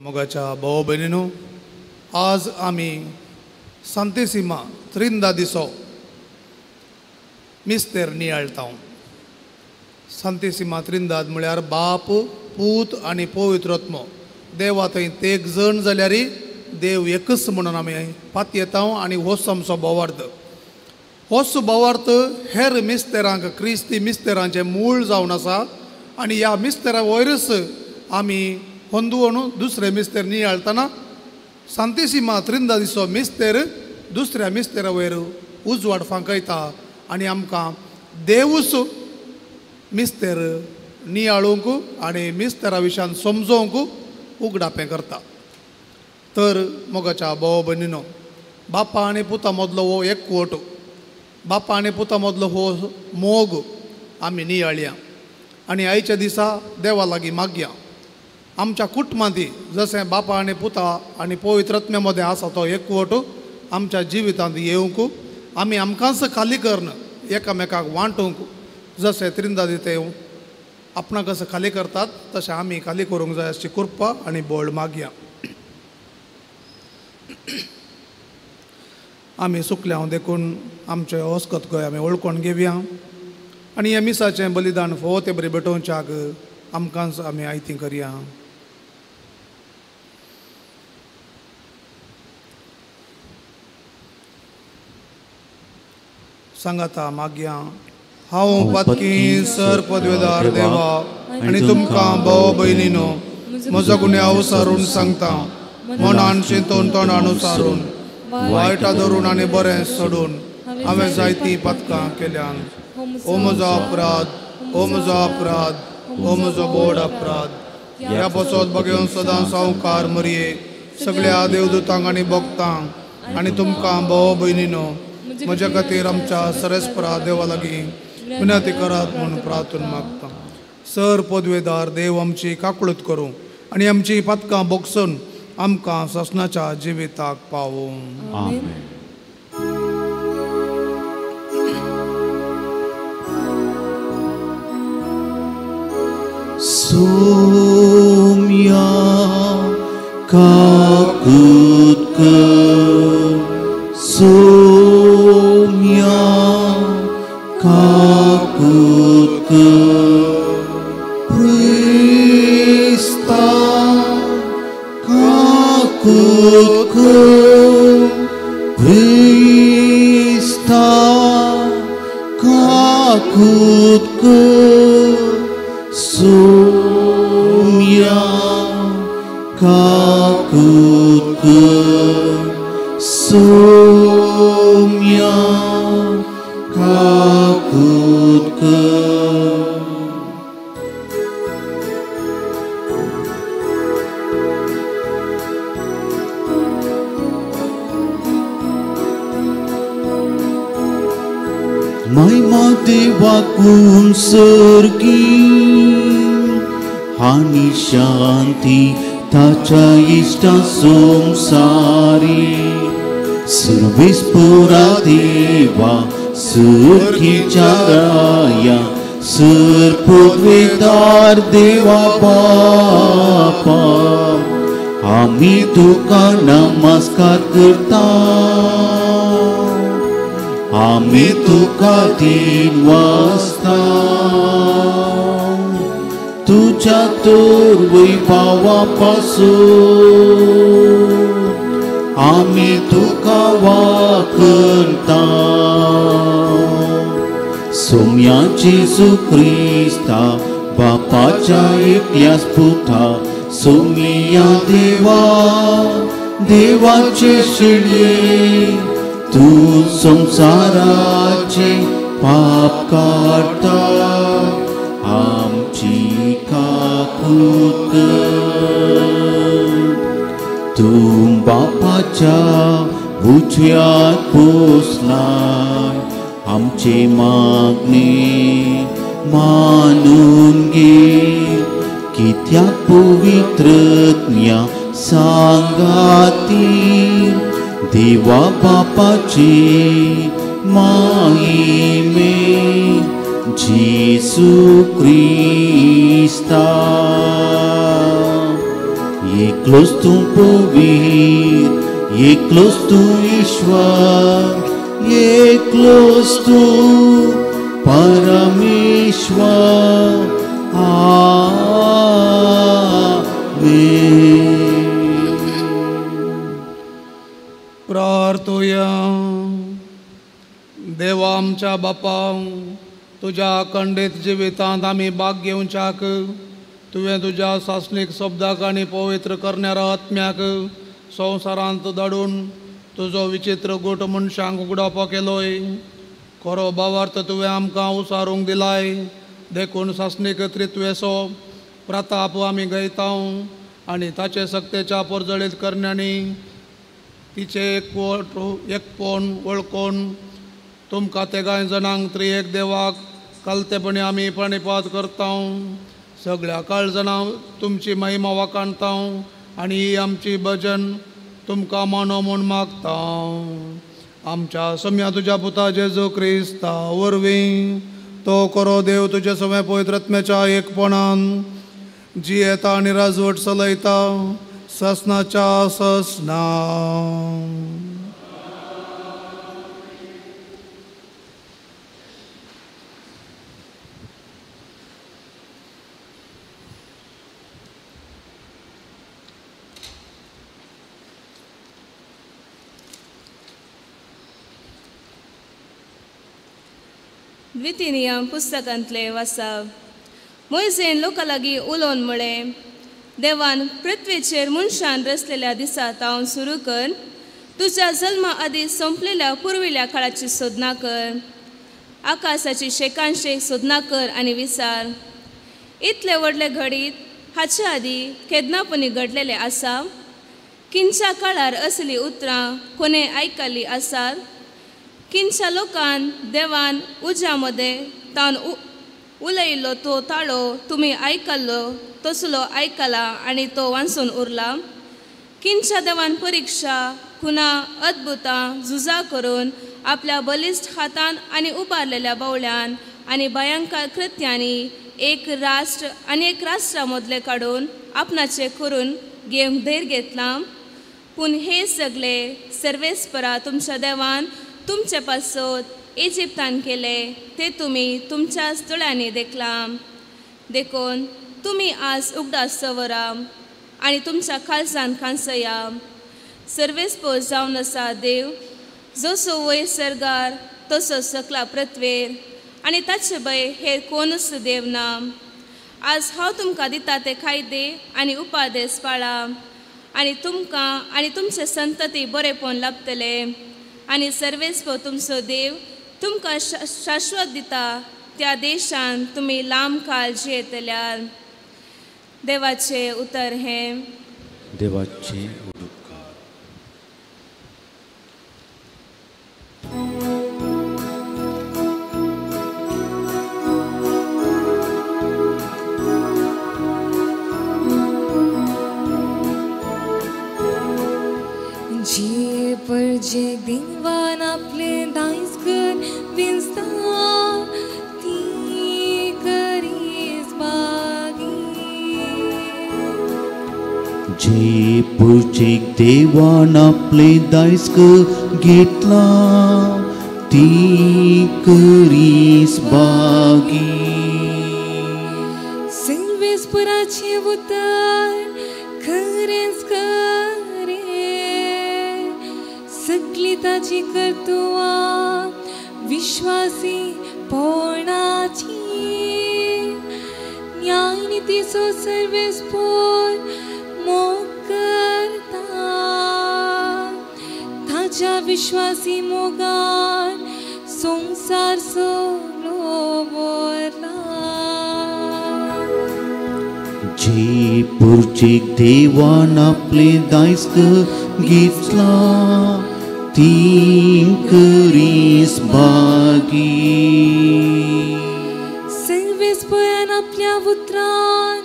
मोगाच्या भाव भयणीनो, आज आमी सांतेसिमा त्रिंदा दिसो मिस्तेर नियाळटा. सांतेसिमा त्रिंदाद म्हळ्यार बाप, पूत आनी पवित्र आत्मो देवा थंय तेग जण जाल्यार देव एकच म्हणून आमी पात येता. आनी होच आमचो भावार्थ. होच भावार्थ हेर मिस्तेरांक क्रिस्ती मिस्तेरांचें मूळ जावन आसा. आनी ह्या मिस्तेरा वयरच आमी होंदून दुसरे मिस्तेर नियाळतना सांतेसिमा त्रिंदा दिसो मिस्तेर दुसऱ्या मिस्तेरा वयर उजवाड फांकयता आनी आमकां देवूच मिस्तेर नियाळूंक आनी मिस्तेरा विशयान समजोवंक उगडापें करता. तर मोगाच्या भाव भयणीनो, बापा आनी पुता मदलो हो एकवट, बापा आनी पुता मदलो हो मोग आमी नियाळया आनी आयच्या दिसा देवा लागीं मागया. आमच्या कुटुंबांती जशें बापा आनी पुता आनी पवित्र आत्म्या मदें आसा तो एकवट आमच्या जिवितांत येवंक, आमी आमकांच खाली करन एकामेकाक वांटूंक जशें त्रिंदा दिते आपणाक कसं खाली करतात तशें आमी खाली करूंक जाय अशी कृपा आनी बळ मागया. आमी सुकल्या देखून आमचें वस्कत गोंय आमी वळखून घेवया आनी ह्या मिसाचें बलिदान फोव ते बरें भेटोवच्याक आमकांच आमी आयती करया. सांगाता मागया. हांव पातकी सर पदवेदार देवा आनी तुमकां भाव भयणीनो, म्हजो गुन्यांव अनुसारून सांगता. मनान चिंतून तोंडान अनुसारून वायटा धरून आनी बरें सोडून हांवें जायतीं पातकां केल्यान. ओ म्हजो अपराध, ओ म्हजो अपराध, ओ म्हजो बोड अपराध. ह्या पसत बगेवन सदां सावकार मरये सगळ्या देवदूतांक आनी भक्तांक आनी तुमकां भाव भयणीनो, म्हज्या खातीर आमच्या सरस्परा देवा लागीं विनंती करात म्हणून प्रार्थना मागता. सर पदवेदार देव आमची काकुळत करूं आनी आमची पातकां बोगसून आमकां ससनाच्या जिविताक पावूं. आमेन. सोम्या काकुत कर, सोम्या काकुत कर. प्रिस्ता काकुत कर, प्रिस्ता काकुत कर. सोम्या काकुत कर, सोम्या काकुत कर. महिमा देवाकून सर्गी आनी शांती ताच्या इष्टा संसारी. सर्वेस्परा देवा सर्गीच्या राया, सर पदवेदार देवा बापा, आमी तुका नमस्कार करता. आमी तुका दिन वाजता. तुझ्या तोर वैभवा पासून आमी तुका वाकणता. सोम्या जेजू क्रिस्ता बापाच्या एकल्याच पुता, सोम्या देवा देवाचे शिणे, तूं संसाराचे पाप काढता. आमची काकुत कर. तूं बापाच्या उजव्यात पोसलाय. आमचे मागणे मानून घे, कित्याक पवित्रज्ञा सांगाती देवा बापाची महिमे. जेसू क्रिस्ता एकलोच तू पवित्र, एकलोच तू ईश्वर, एकलोच तू परमेश्वर. प्रार्थूया. देवा आमच्या बापा, तुझ्या खंडित जिवितांत आम्ही भाग घेवच्याक तुवें तुज्या सासणीक शब्दाक आनी पवित्र करणाऱ्या आत्म्याक संवसारांत धाडून तुजो विचित्र गोट मनशांक उगडावपा केलोय. खरो भावार्थ तुवें आमकां उसारूंक दिलाय. देखून सासणीक त्रित्वेचो प्रताप आमी गयता आनी ताचे सक्तेच्या परजळीत करण्यांनी तिचे एकपण वळखून तुमकां तेगाय जाणांक त्रिएक देवाक कालतेपणी आमी प्रणिपात करता. सगळ्या काळजांना तुमची महिमा वाकाणता आनी ही आमची भजन तुमकां मानो म्हूण मागता. आमच्या सम्या तुज्या पुता जेजू क्रिस्ता वरवीं तो खरो देव तुजे सगळे पवित्रत्म्याच्या एकपणान जियेता आनी राजवट चलयता ससनाच्या ससना. द्वितीय नियम पुस्तकांतले वाचप. मोयसेन लोकां लागीं उलोवन म्हळें, देवान पृथ्वीचेर मनशान रचलेल्या दिसांत हांव सुरू कर. तुज्या जल्मा आदी संपलेल्या पुर्विल्या काळाची सोदना कर. आकाशाची शेकांशेक सोदना कर आनी विचार, इतले व्हडले घडीत हाचे आदी केदनापणी घडलेले आसा. किंच्या काळार असली उतरां कोणे आयकल्ली आसात. किंच्या लोकान देवान उज्या मदें तावन उलयिल्लो तो ताळो तुमी आयकल्लो तसलो आयकला आनी तो वाचून उरला. किंच्या देवान परिक्षा खुना अद्भुतां झुजा करून आपल्या बलिश्ट हातान आनी उबारलेल्या बावळ्यान आनी भयंकर कृत्यांनी एक राष्ट्रा मदले काडून आपणाचे करून घेवंक धैर्य घेतला. पूण हे सगळे सर्वेस्परा तुमच्या देवान तुमचे पासत इजिप्तान केले ते तुमी तुमच्याच दोळ्यांनी देखला. देखून तुमी आज उगडास सवरा आनी तुमच्या खालसान खांसया. सर्वेस्पर जावन आसा देव, जसो वयर सर्गार तसो सकला पृथ्वेर आनी ताचे भय हेर कोणूच देव ना. आज हांव तुमकां दिता ते कायदे आनी उपादेश पाळा आनी तुमकां आनी तुमचे संतती बरेपण लाभतले. आनी सर्वेस्पर तुमचो देव तुमकां शाश्वत दिता त्या देशान तुमी लांब काळ जियेतल्यार. देवाचे उतर हे. देवाचे जे देवान आपले दायज कर विंस्ता ती करीस बागी. जे पुर्चेक देवान आपले दायज घेतला ती करीस बागी. सर्वेस्पराचे उतर खरेंच सगली ताची कर्तुवां विश्वासी पोणाची. न्यायनितीचो सर्वेस्पर मोग करता ताच्या विश्वासी मोगान संसार सगळो भरला. जे पुर्चेक देवान आपले दायज घेतला ती करीस बागी. सर्वेस्परान आपल्या उतरान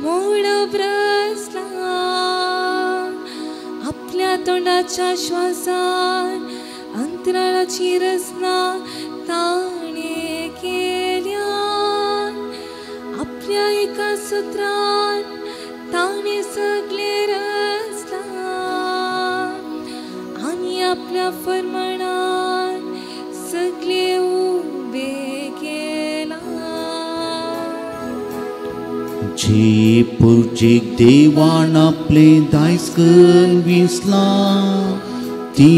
मोड ब्रसला. आपल्या तोंडाच्या श्वासान अंतराळाची रचना ताणे केल्या. आपल्या एका सुत्रान ताणे सगळे रचला आणि आपल्या फरमानान सगळे उबे केला. जे पुर्जेक देवान आपले दायज करून विसला ती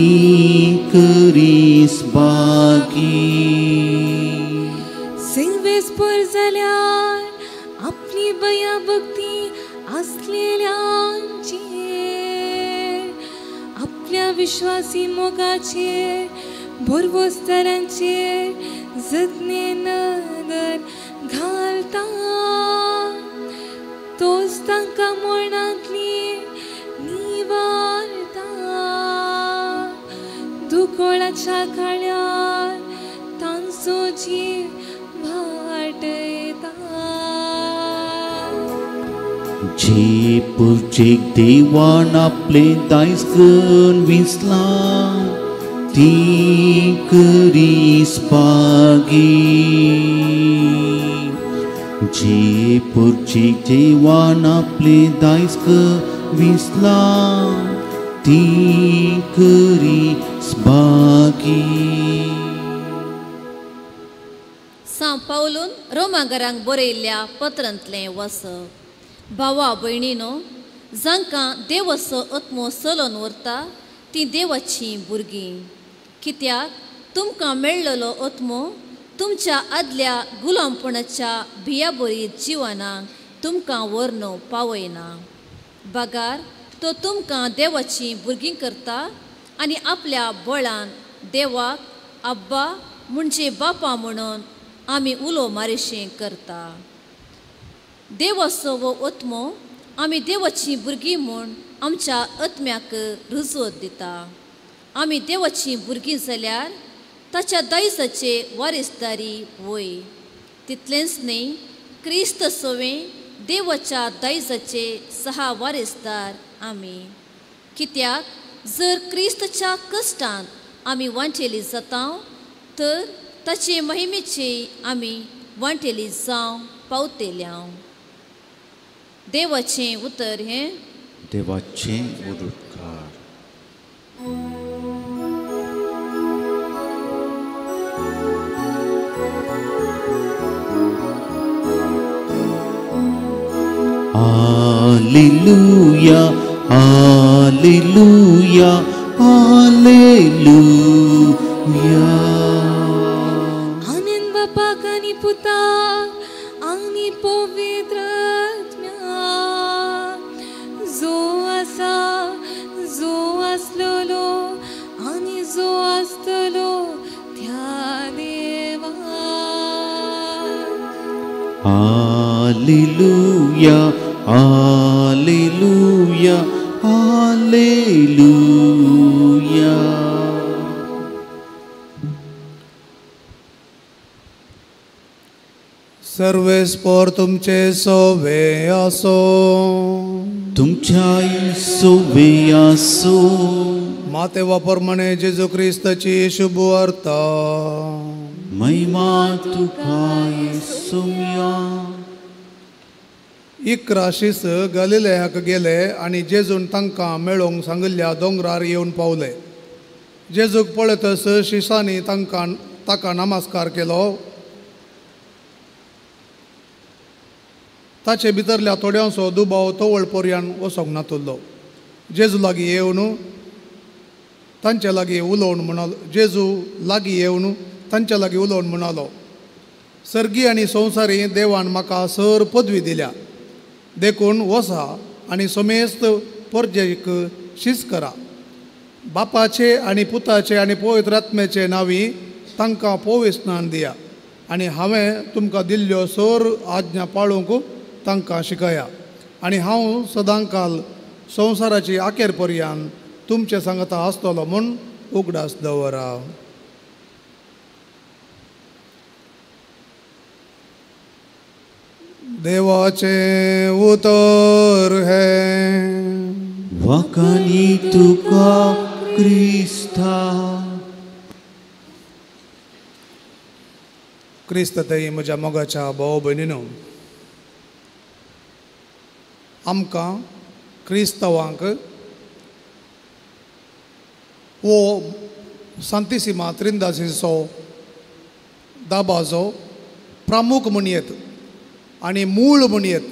करीस बागी. सेवेस पर जाल्यार आपली बया भक्ती असलेल्यांचेर आपल्या विश्वासी मोगाचेर भरवोस्तरांचेर जतने नदर घालता. तोच तांकां मरणांतली निवारता. दुकोळाच्या काळ्यार तांचो जीव वाटयता. जे पुर्जेक देवान आपले दायज करून विसला ती करीस बागी. जे पुर्जेक देवान आपले दायज करून विसला ती करीस बागी. सांव पावलून रोमागरांक बरयल्ल्या पत्रांतलें वसप. भावा भयणीनो, जांकां देवाचो आत्मो चलोवन व्हरता तीं देवाचीं भुरगीं. कित्याक तुमकां मेळ्ळलो आत्मो तुमच्या आदल्या गुलामपणाच्या भियाबरीत जिवनाक तुमकां व्हरून पावयना. बागार तो तुमकां देवाचीं भुरगीं करता आनी आपल्या बळान देवाक आब्बा म्हणजे बापा म्हणून आमी उलो मारिशें करता. देवाचो वो आत्मो आमी देवाचीं भुरगीं म्हूण आमच्या आत्म्याक रुजवत दिता. आमी देवाचीं भुरगीं जाल्यार ताच्या दायजाचे वारीसदारी वय. तितलेंच न्ही, क्रिस्त सोवें देवाच्या दायजाचे 6 वारीसदार आमी. कित्याक जर क्रिस्तच्या कश्टांत आमी वांटेली जाता तर ताचे महिमेचे आमी वांटेली जावं पावतेल्या. देवाचें उतर हें. देवाचें उदकार. Alleluia, Alleluia, Alleluia. आनंद बापाक आनी पुताक आनी पवित्र आत्म्याक जो आसा, जो आसलोलो आनी जो आसतलो त्या देवा. Alleluia, Alleluia, Alleluia. सर्वेस्पर तुमचे सोवे असो. तुमच्या सोवे असो. मातेवा प्रमाणे जेजू क्रिस्ताची शुभ वार्ता. महिमा तुका येसुया. इकराशीस गलिलेयाक गेले आनी जेजून तांकां मेळोवंक सांगिल्ल्या दोंगरार येवन पावले. जेजूक पळयतस शिसांनी ताका नमस्कार केलो. ताचे भितरल्या थोड्यांचो दुबाव तवळ पर्यान वचोंक नातुल्लो. जेजू लागीं येवन तांचे लागीं उलोवन म्हणलो जेजू लागीं येवन तांचे लागीं उलोवन म्हणलो, सर्गी आनी संवसारी देवान म्हाका सर पदवी दिल्या. देखून वसा आनी समेस्त परजेक शीस करा. बापाचे आनी पुताचे आनी पवित्र आत्म्याचे नांवी तांकां पविस्नान दिया. आनी हांवें तुमकां दिल्ल्यो सर आज्ञा पाळूंक तांकां शिकया. आनी हांव सदांकाल संवसाराची आखेर पर्यंत तुमचे सांगता आसतलो म्हूण उगडास दवरा. देवाचे उतर है. वखणी तुका क्रिस्ता. क्रिस्त तेई म्हज्या मोगाच्या भाव भयणीनो, आमकां क्रिस्तवांक वो सांतिसिमा त्रिंदासीचो दाबाचो प्रमुख म्हणयत आनी मूळ म्हणयत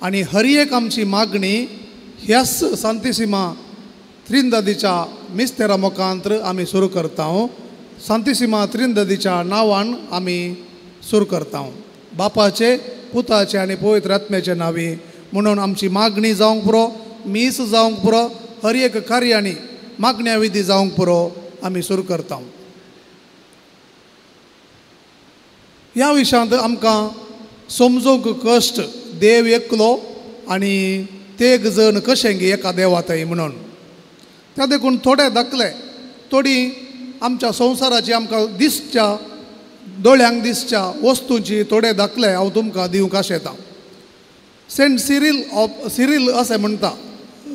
आनी हर एक आमची मागणी ह्याच सांतिसिमा त्रिंदादीच्या मिस्तेरा मुखांतर आमी सुरू करता. सांतिसिमा त्रिंदादीच्या नांवान आमी सुरू करता. बापाचे पुताचे आनी पवित्र आत्म्याचे नांवी म्हणून आमची मागणी जावंक पुरो, मीस जावंक पुरो, हर एक कार्यानी मागण्या विधी जावंक पुरो आमी सुरू करता. ह्या विशयांत आमकां समजूंक कश्ट देव एकलो आनी तेग जण कशें गे एका देवाताय म्हणून. त्या देखून थोडे दाखले थोडी आमच्या संवसाराची आमकां दिसच्या दोळ्यांक दिसच्या वस्तूंची थोडे दाखले हांव तुमकां दिवंक आशेता. सेंट सिरील अशें म्हणटा,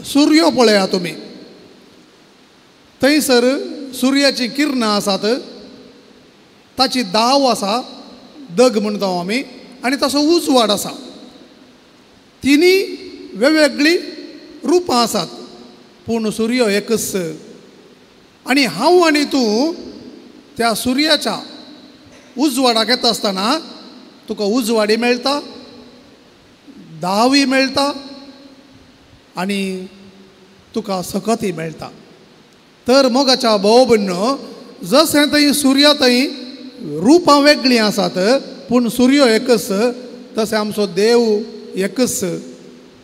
सूर्य पळया तुमी, थंयसर सुर्याची किरणां आसात, ताची दाव आसा, दग म्हणटा आमी, आनी ताचो उजवाड आसा. तिनी वेगवेगळी रुपां आसात पूण सूर्य एकच. आनी हांव आनी तूं त्या सुर्याच्या उजवाडाक येता आसतना तुका उजवाडी मेळटा, दावी मेळटा आनी तुका सकती मेळटा. तर मोगाच्या भाव भयणो, जशें थंय सुर्या थंय रुपां वेगळीं आसात पूण सूर्य एकच, तशें आमचो देव एकच.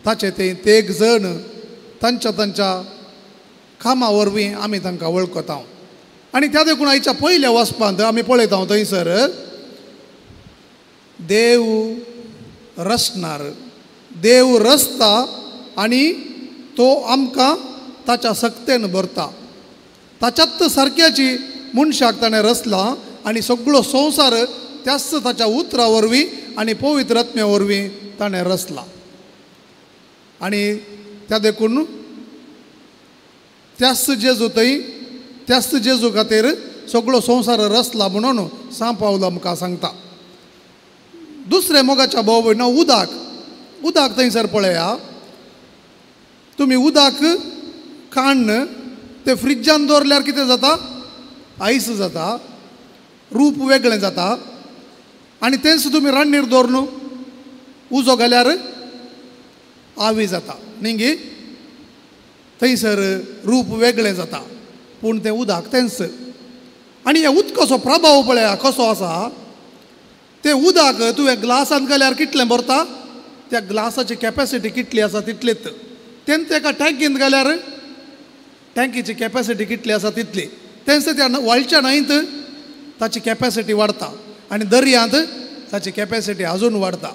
ताचे ते तेग जण तांच्या कामा वरवीं आमी तांकां वळखता. आनी त्या देखून आयच्या पयल्या वचपांत आमी पळयता थंयसर देव रचणार, देव रचता आनी तो आमकां ताच्या सक्तेन भरता. ताच्याच सारक्याची मनशाक ताणें रचला आनी सगळो संवसार त्याच ताच्या उतरा वरवीं आनी पवित्र आत्म्या वरवीं ताणें रचला. आनी त्या देखून त्याच जेजू थंय त्याच जेजू खातीर सगळो संवसार रचला म्हणून सांत पावल आमकां सांगता. दुसरें मोगाच्या भाव भयणो, उदक थंयसर पळया तुमी. उदक काण्ण ते फ्रिजान दवरल्यार कितें जाता? आयस जाता, रूप वेगळें जाता. आनी तेंच तुमी रान्नीर दवरून उजो घाल्यार आवी जाता न्ही गे. थंयसर रूप वेगळें जाता पूण तें उदक तेंच. आनी ह्या उदकाचो प्रभाव पळया कसो आसा. तें उदक तुवें ग्लासान घाल्यार कितलें भरता? त्या ग्लासाची कॅपॅसिटी कितली आसा तितलीच. तेन्ना तेका टँकींत घाल्यार टँकीची कॅपॅसिटी कितली आसा तितली. तेंच त्या व्हडच्या न्हंयत ताची कॅपॅसिटी वाडता आनी दर्यांत ताची कॅपॅसिटी आजून वाडता.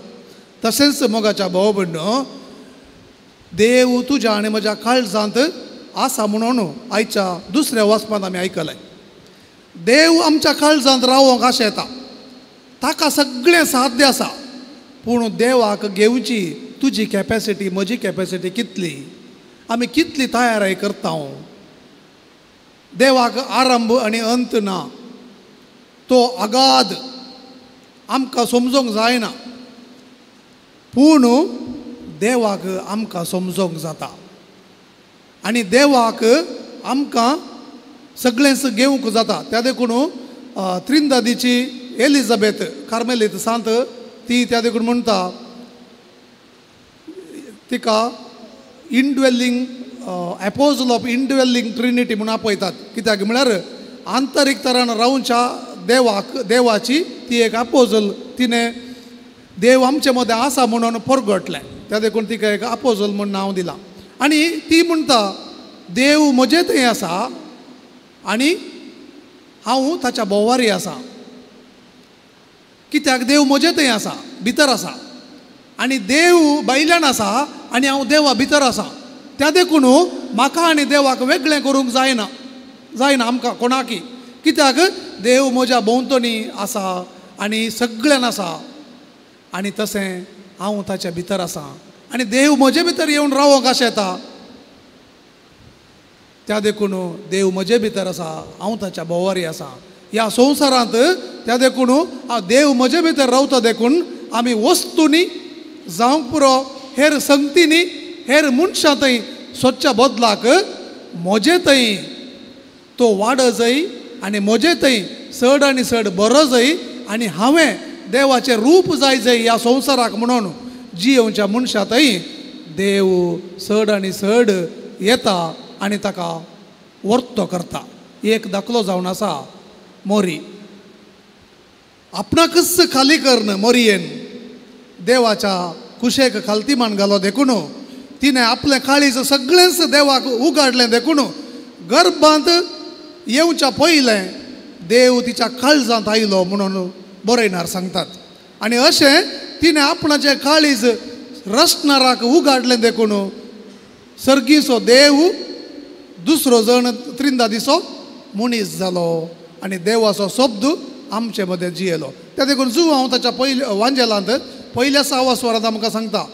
तशेंच मोगाच्या भाव भयणो, देव तुज्या आनी म्हज्या काळजांत आसा म्हणून आयच्या दुसऱ्या वचपांत आमी आयकलें. देव आमच्या काळजांत रावोंक आशेता, ताका सगळें साध्य आसा. पूण देवाक घेवची तुजी कॅपॅसिटी म्हजी कॅपॅसिटी कितली, आमी कितली तयारी करता. देवाक आरंभ आनी अंत ना, तो अगाध, आमकां समजूंक जायना. पूण देवाक आमकां समजूंक जाता आनी देवाक आमकां सगळेंच घेवंक जाता. त्या देखून त्रिंदादीची एलिझाबेथ कार्मेलीत सांत ती त्या देखून म्हणटा तिका इनड्वेलिंग एपोजल ऑफ इनड्वेलिंग ट्रिनिटी म्हणून आपयतात. कित्याक म्हळ्यार आंतरीक तरान रावच्या देवाची ती एक अपोजल. तिणें देव आमचे मदें आसा म्हणून परगटलें, त्या देखून तिका एक अपोजल म्हूण नांव दिलां. आनी ती म्हणटा देव म्हजे थंय आसा आनी हांव ताच्या बोवारी आसा. कित्याक देव म्हजे थंय आसा, भितर आसा, आनी देव भायल्यान आसा आनी हांव देवा भितर आसा. त्या देखून म्हाका आनी देवाक वेगळें करूंक जायना आमकां कोणाकी. कित्याक देव म्हज्या भोंवतणी आसा आनी सगळ्यान आसा आनी तशें हांव ताच्या भितर आसा आनी देव म्हजे भितर येवन रावोंक आशेता. त्या देखून देव म्हजे भितर आसा, हांव ताच्या बोवारी आसा. ह्या संवसारांत त्या देखून देव म्हजे भितर रावता देखून आमी वस्तूंनी जावंक पुरो हेर संगतींनी हेर मनशां थंय स्वच्छ बदलाक म्हजे थंय तो वाड जाय आनी म्हजे थंय चड आनी चड बरो जाय आनी हांवें देवाचें रूप जाय ह्या संवसाराक म्हणून जियेवच्या मनशां थंय देव चड आनी चड येता आनी ताका वर्तो करता. एक दाखलो जावन आसा मोरी. आपणाकच खाली करन मोरयेन देवाच्या कुशेक खालतीमान घालो देखून तिणें आपलें काळीज सगळेंच देवाक उगाडलें देखून गर्भांत येवच्या पयलें देव तिच्या काळजांत आयलो म्हणून बरयणार सांगतात. आनी अशें तिणें आपणाचें काळीज रचणाराक उगाडलें देखून सर्गीचो देव दुसरो जण त्रिंदा दिसो मनीस जालो आनी देवाचो शब्द आमचे मदें जियेलो. त्या देखून जू हांव ताच्या वांजेलांत पयल्या 6 वरांत आमकां सांगता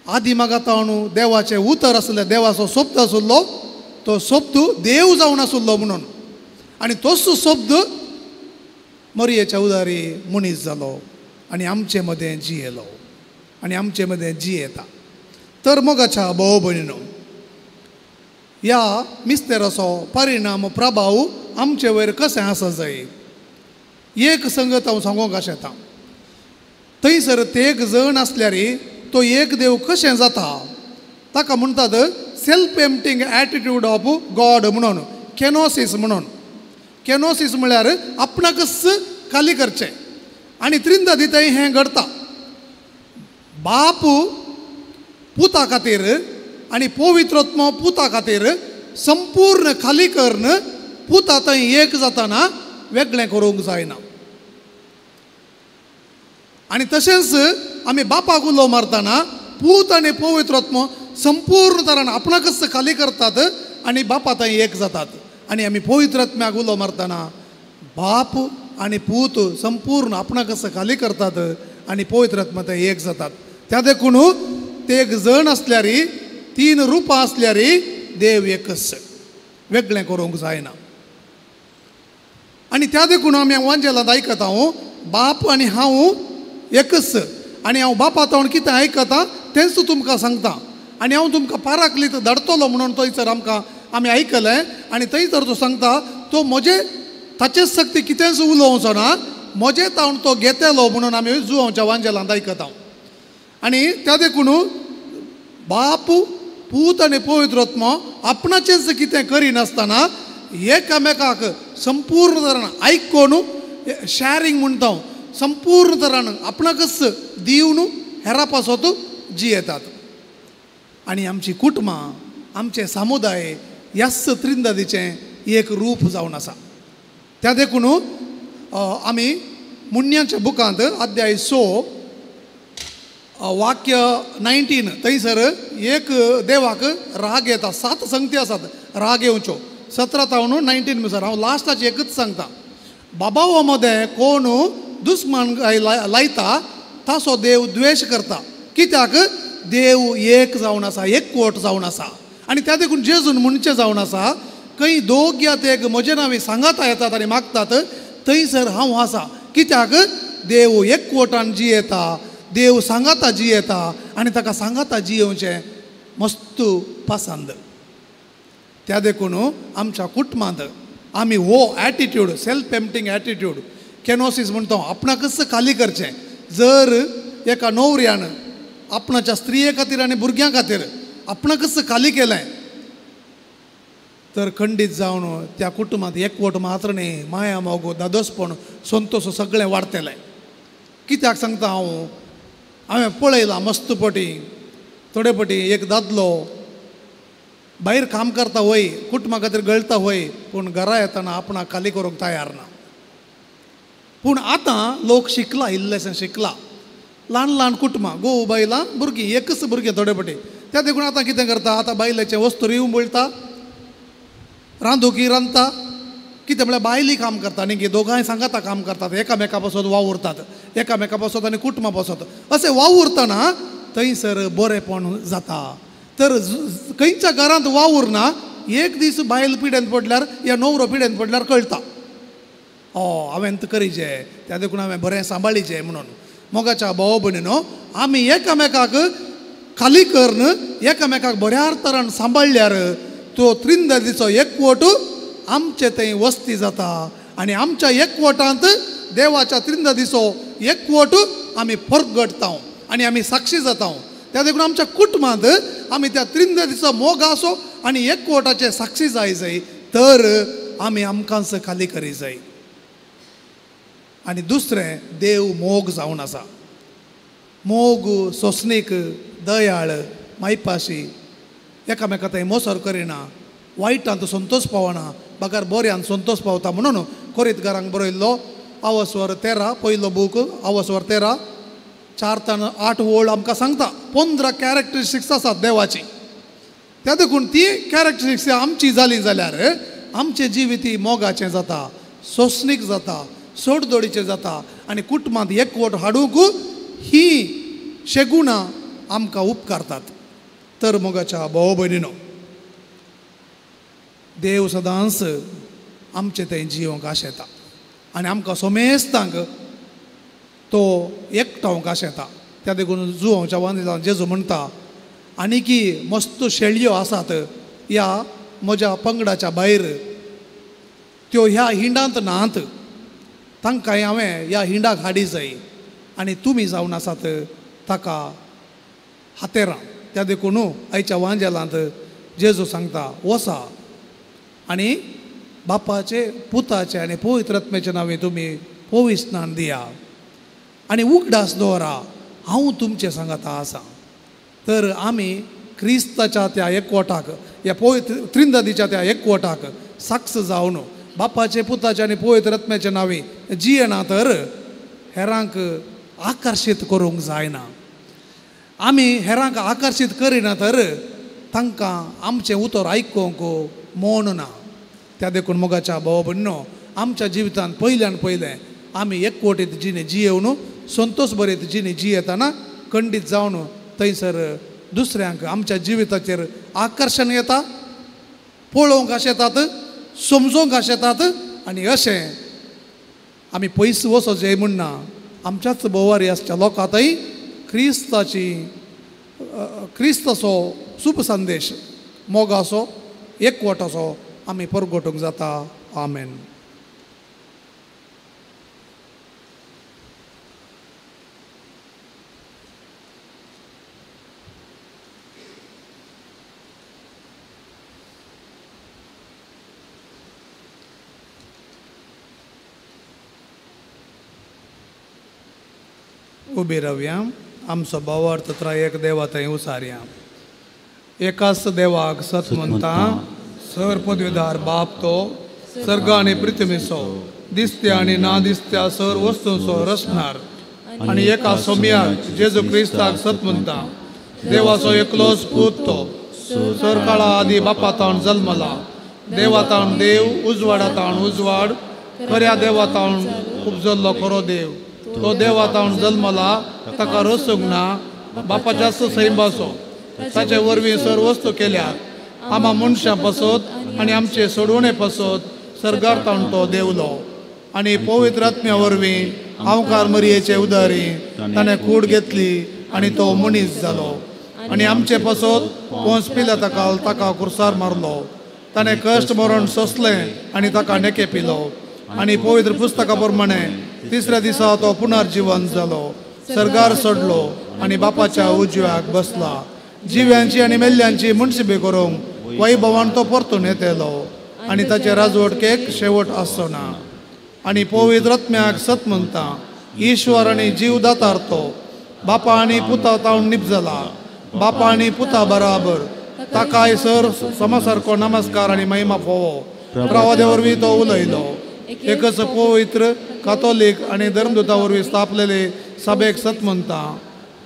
आदी मागातावणू देवाचें उतर आसलें देवाचो शब्द आसुल्लो तो शब्द देव जावन आसुल्लो म्हणून आनी तोच शब्द मरयेच्या उदारी मनीस जालो आनी आमचे मदें जियेलो आनी आमचे मदें जियेता. तर मोगाच्या भाव भयणीनो ह्या मिस्तेराचो परिणाम प्रभाव आमचे वयर कशें आसा जाय. एक संगत हांव सांगूंक आशेता. थंयसर तेग जण आसल्यार तो एक देव कशें जाता ताका म्हणटात सेल्फ एम्प्टींग एटिट्यूड ऑफ गॉड म्हणून केनोसीस म्हणून. केनोसीस म्हळ्यार आपणाकच खाली करचें आनी त्रिंदा दिताय हें घडटा. बाप पुता खातीर आनी पवित्रोत्म पुता खातीर संपूर्ण खाली करन पुता थंय एक जाताना वेगळें करूंक जायना. आनी तशेंच आमी बापाक उलो मारतना पूत आनी पवित्रोत्म संपूर्ण तरान आपणाकच खाली करतात आनी बापा थंय एक जातात. आनी आमी पवित्रोत्म्याक उलो मारतना बाप आनी पूत संपूर्ण आपणाकच खाली करतात आनी पवित्रोत्म थंय एक जातात. त्या देखून ते एक जण आसल्यार 3 रुपां आसल्यार देव एकच वेगळें करूंक जायना. आनी त्या देखून आमी वांजेलांत आयकता हांव बाप आनी हांव एकच आनी हांव बापा तोंड कितें आयकता तेंच तुमकां सांगता आनी हांव तुमकां पाराकलीत धाडटलो म्हणून थंयसर आमी आयकलें आनी थंयसर तो सांगता तो म्हजे ताचे सक्ती कितेंच उलोवचो ना म्हजे तावन तो घेतेलो म्हणून आमी जुवांच्या वांजेलांत आयकता. आनी त्या देखून बाप पूत आनी पवित्रोत्म आपणाचेंच कितें करिनासतना एकामेकाक संपूर्ण तरान आयकून शेअरिंग म्हणटा संपूर्ण तरान आपणाकच दिवन हेरा पासत जियेतात. आनी आमची कुटुंबां आमचे समुदाय ह्याच त्रिंदादीचें एक रूप जावन आसा. त्या देखून आमी मुन्याच्या बुकांत अध्याय 6 वाक्य 19 थंयसर एक देवाक राग येता. 7 संगती आसात राग येवच्यो 17 तावन 19 म्हणसर हांव लास्टाची एकच सांगता. बाबावा मदें कोण दुस्मान लायता ताचो देव द्वेश करता कित्याक देव एक जावन आसा एकवट जावन आसा. आनी त्या देखून जेजून म्हणचे जावन आसा खंय 2 या 3 म्हजे नांवे सांगाता येतात आनी मागतात थंयसर हांव आसा कित्याक देव एकवटान जियेता देव सांगाता जियेता आनी ताका सांगाता जियेवचें मस्त पसंद. त्या देखून आमच्या कुटुंबांत आमी हो एटिट्यूड सेल्फ एम्प्टींग एटिट्यूड केनोसीस म्हणटा आपणाकच खाली करचें. जर एका न्हवऱ्यान आपणाच्या स्त्रिये खातीर आनी भुरग्यां खातीर आपणाकच खाली केलें तर खंडीत जावन त्या कुटुंबांत एकवट मात्र न्ही माया मोगो दादोसपण संतोश सगळें वाडटलें. कित्याक सांगता हांवें पळयलां मस्त पटी थोडे पटी एक दादलो भायर काम करता वय कुटुंबा खातीर गळटा वय पूण घरा येताना आपणाक खाली करूंक तयार ना. पूण आतां लोक शिकला इल्लेशें शिकला ल्हान ल्हान कुटुंबां घोव बायलां भुरगीं एकच भुरगें थोडे पटी. त्या देखून आतां कितें करता आतां बायलेचें वस्तू रिवून बळटा रांदूकी रांदता कितें म्हळ्यार बायली काम करता न्ही दोगांय सांगाता काम करतात एकामेका पासत वावुरतात एकामेका पासत आनी कुटुंबा पासत अशें वावुरतना थंयसर बरेपण जाता. तर खंयच्या घरांत वावुरना एक दीस बायल पिड्यान पडल्यार या न्हवरो पिड्यान पडल्यार कळटा हांवें करीचें त्या देखून हांवें बरें सांबाळीचें म्हणून. मोगाच्या भाव भयणीनो आमी एकामेकाक खाली करून एकामेकाक बऱ्या तरान सांबाळल्यार तो त्रिंददीचो एकवट आमचे थंय वस्ती जाता आनी आमच्या एकवटांत देवाच्या त्रिंददीचो एकवट आमी परगटता आनी आमी साक्षी जाता. त्या देखून आमच्या कुटुंबांत आमी त्या त्रिंददीचो मोग आसो आनी एकवटाचे साक्षी जाय तर आमी आमकांच खाली करी जाय. आनी दुसरें देव मोग जावन आसा. मोग सोंसणीक दयाळ मायपाशी एकामेका थंय मोसर करिना वायटांत संतोष पावना बागार बऱ्यान संतोष पावता म्हणून कोरींतकारांक बरयल्लो आवस्वर 13 पयलो बूक आवस्वर 13 4 ते 8 ओळ आमकां सांगता 15 कॅरेक्टरिस्टिक्स आसात देवाची. त्या देखून ती कॅरेक्टरिस्टिक्स आमची जाली जाल्यार आमचें जिवीत मोगाचें जाता, सोंसणीक जाता, सोडदोडीचें जाता आनी कुटुंबांत एकवट हाडूंक ही शेगुणां आमकां उपकारतात. तर मोगाच्या भाव भयणीनो, देव सदांच आमचे थंय जिवंक आशेता आनी आमकां सोमेस्तांक तो एकठांवंक आशेता. त्या देखून जुवांच्या वांदिलांत जेजू म्हणटा आनी की मस्त शेळयो आसात ह्या म्हज्या पंगडाच्या भायर त्यो ह्या हिंडांत नात, तांकां हांवें ह्या हिंडाक हाडी जाय आनी तुमी जावन आसात ताका हातेरां. त्या देखून आयच्या वांजेलांत जेजू सांगता वसा आनी बापाचे पुताचे आनी पवित्र आत्म्याचे नांवे तुमी पविस्नान दिया आनी उगडास दवरा, हांव तुमचे सांगाता आसा. तर आमी क्रिस्ताच्या त्या एकवटाक ह्या पवित्र त्रिंददीच्या त्या एकवटाक साक्ष जावन बापाचे पुताचे आनी पवित्र आत्म्याचे नांवे जियेना तर हेरांक आकर्शीत करूंक जायना. आमी हेरांक आकर्शीत करिना तर तांकां आमचें उतर आयकूंक मोन ना. त्या देखून मोगाच्या भाव भयणीनो, आमच्या जिवितांत पयल्यान पयलें आमी एकवटीत जिणे जियेवन संतोष भरीत जिणे जियेतना खंडीत जावन थंयसर दुसऱ्यांक आमच्या जिविताचेर आकर्शण येता, पळोवंक आशेतात, समजोवंक आशेतात आनी अशें आमी पयस वचों जें म्हणना आमच्याच भोंवारी आसच्या लोकांतय क्रिस्ताचो शुभ संदेश मोगाचो एकवटाचो आमी परगटूंक जाता. आमेन. उबी रावया. आमचो भावार्थ त्रायक देवा थंय उसारया. एकाच देवाक सत म्हणटा, सर पदवीदार बाप तो सर्ग आनी पृथ्वीचो दिसत्या आनी ना दिसत्या सर वस्तूंचो रचणार आनी एका सोम्याक जेजू क्रिस्ताक सत म्हणटा. देवाचो एकलोच पूत तो सर काळा आदी बापा तावन जल्मला. देवा तावन देव, उजवाडा तावन उजवाड, खऱ्या देवा तावन उपजल्लो खरो देव. तो देवा तावन जल्मला ताका रसूंक ना, बापाच्याच सैंबाचो. ताचे वरवीं सर वस्तू केल्यात. आमा मनशां पासत आनी आमचे सोडवणे पासत सर्गार तावन तो देवलो आनी पवित्र आत्म्या वरवीं हांवकार मरयेचे उदारी ताणें कूड घेतली आनी तो मनीस जालो आनी आमचे पासत पोंस पिलाताका ताका कुर्सार मारलो. ताणें कश्ट मरण सोंसलें आनी ताका नेके पिलो आनी पवित्र पुस्तका प्रमाणे तिसऱ्या दिसा तो पुनर्जीवन जालो, सर्गार सोडलो आनी बापाच्या उजव्याक बसला. जिव्यांची आनी मेल्ल्यांची मुनसिबी करूंक वैभवान तो परतून येतलो आनी ताचे राजवटकेक शेवट आसचो ना. आनी पवित्र आत्म्याक सत म्हणटा, ईश्वर आनी जीवदातार तो बापा आनी पुता तावन निपजला. बापा आनी पुता बराबर ताकाय सर समसारको नमस्कार आनी महिमा फोवो. प्रवादे वरवीं तो उलयलो. एकच पवित्र कातोलीक आनी धर्मदुता वरवीं स्थापलेले सभेक सत म्हणटा.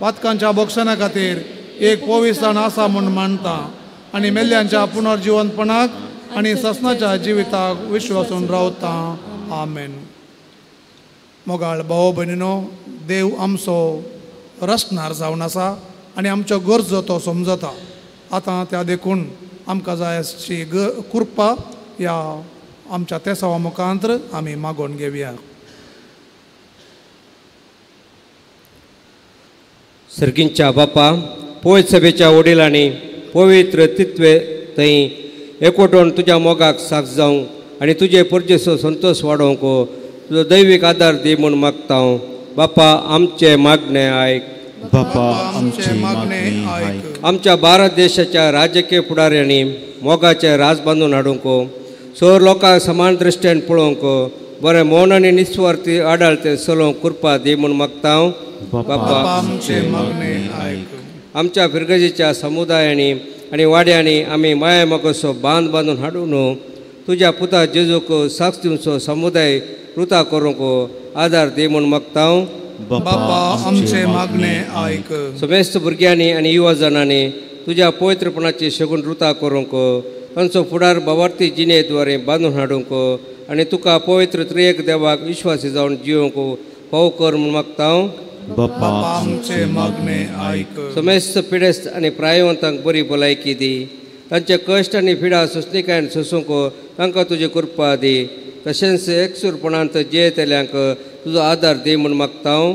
पातकांच्या भक्षणा खातीर एक पवित्रान आसा म्हूण मानता आनी मेल्ल्यांच्या पुनर्जिवंतपणाक आनी ससनाच्या जिविताक विश्वासून रावता. आमेन. मोगाळ भाव भयणीनो, देव आमचो रचणार जावन आसा आनी आमच्यो गरजो तो समजता. आतां त्या देखून आमकां जाय अशी कृपा ह्या आमच्या तेसावा मुखांतर आमी मागोवन घेवया. सर्गींच्या बापा, पवित्र सभेच्या वडिलांनी पवित्र तित्वे थंय एकवटून तुज्या मोगाक साक्ष जावंक आनी तुजे परजेचो संतोष वाडोवंक तुजो दैवीक आदार दी म्हूण मागता हांव. बापा आमचे मागणे आयक. बापा आमचे मागणे आयक. आमच्या भारत देशाच्या राजकीय फुडाऱ्यांनी मोगाचे राज बांदून हाडूंक सर लोकांक समान दृश्ट्यान पळोवंक बरें मौन आनी निस्वार्थी आडाळते चलोवंक कृपा दी म्हूण मागता हांव. बापा आमचे मागणे आयक. आमच्या फिरगजेच्या समुदायांनी आनी वाड्यांनी आमी माया मोगाचो बांदून हाडून तुज्या पुता जेजूक साक्ष दिवचो समुदाय कृता करूंक आदार दी म्हूण मागता हांव. बापा आमचे मागणे आयक. समेस्त भुरग्यांनी आनी युवा जनांनी तुज्या पवित्रपणाची शगून रुता करूंक तांचो फुडार भावार्थी जिणेद्वारे बांदून हाडूंक आनी तुका पवित्र त्रियेक देवाक विश्वासी जावन जिवंक फाव कर म्हूण मागता हांव. बापा आमचे मागणे आयक. समेस्त पिडेस्त आनी प्रायवंतांक बरी भलायकी दी. तांचे कश्ट आनी पिडा सुस्निकायेन सोसूंक तांकां तुजी कृपा दी. तशेंच एकसूरपणांत जियेतल्यांक तुजो आदार दी म्हूण मागता हांव.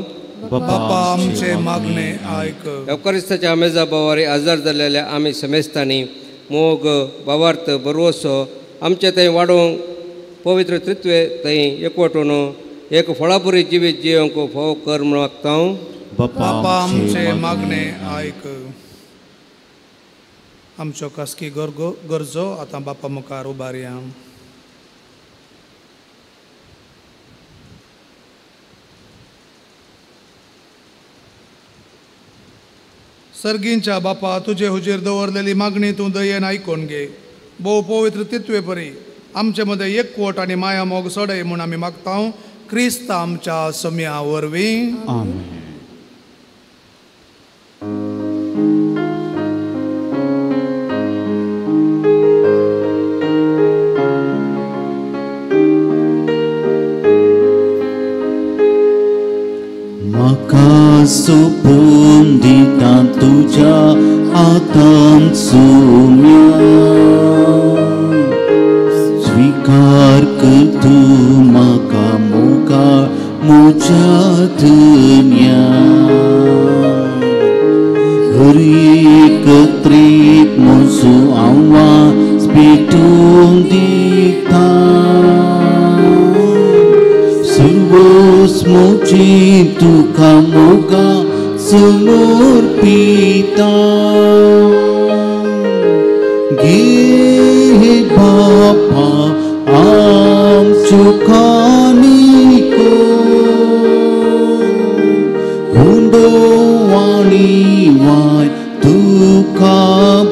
बापा आमचे मागणे आयक. एवकारिस्ताच्या आमेजा बावारी आजार जाल्ल्या आमी समेस्तांनी मोग भावार्थ बरवसो आमचे थंय वाडोवंक पवित्र त्रित्वे थंय एकवटून एक फळापुरी जिवीत जियोंक फाव कर म्हूण मागता हांव. बापा आमचे मागणे आयक. आमच्यो खासगी गरजो आतां बापा मुखार उबारया. सर्गींच्या बापा तुजे हुजेर दवरलेली मागणी तूं दयेन आयकून घे. भोव पवित्र तित्वे परी आमचे मदें एकवट आनी माया मोग सडय म्हूण आमी मागता. क्रिस्त आमच्या सम्या वरवीं. आमेन. म्हाका सोपून दिता तुज्या हातांत सोम्या स्वीकार कर तूं म्हाका मोगा म्हज्या धन्या. हर एकत्रीत म्हजो आवाज पेटून दिता. सर्वोस मोची तुका मोगा समर्पिता. घे बापा आमच्यो काणिको हुंडो आनी वाय तुका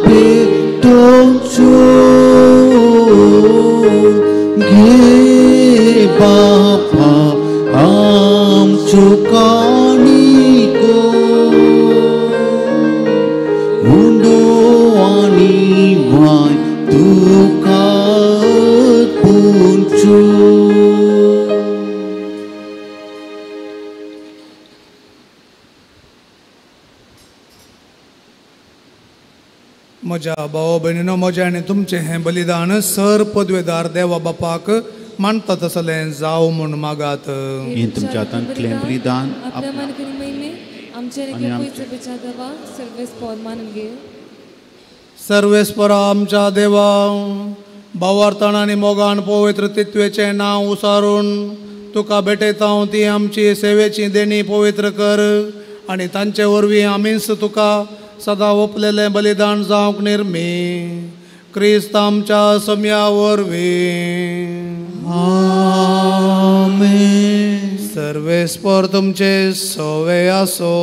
भेटोवच्यो. घे बापा आमच्यो काणिको हुंडो आनी वाय तुका अर्पूच्यो. म्हज्या भाव भयणीनो म्हजें आनी तुमचें हें बलिदान सर पदवेदार देवा बापाक मानता तसलें जावं म्हूण मागात. हें तुमच्या हातांतलें बलिदान आपल्या मानकरी महिमे आमचे पवित्र देवा सर्वेस्पर मानून घे. सर्वेस्परा आमच्या देवा भावार्थान आनी मोगान पवित्र तित्वेचें नांव उसारून तुका भेटयता ती आमची सेवेची देणी पवित्र कर आनी तांचे वरवीं आमीच तुका सदां ओपलेलें बलिदान जावंक निर्मी. क्रिस्त आमच्या सम्या वरवीं. आमेन. सर्वेस्पर तुमचे सोवे आसो.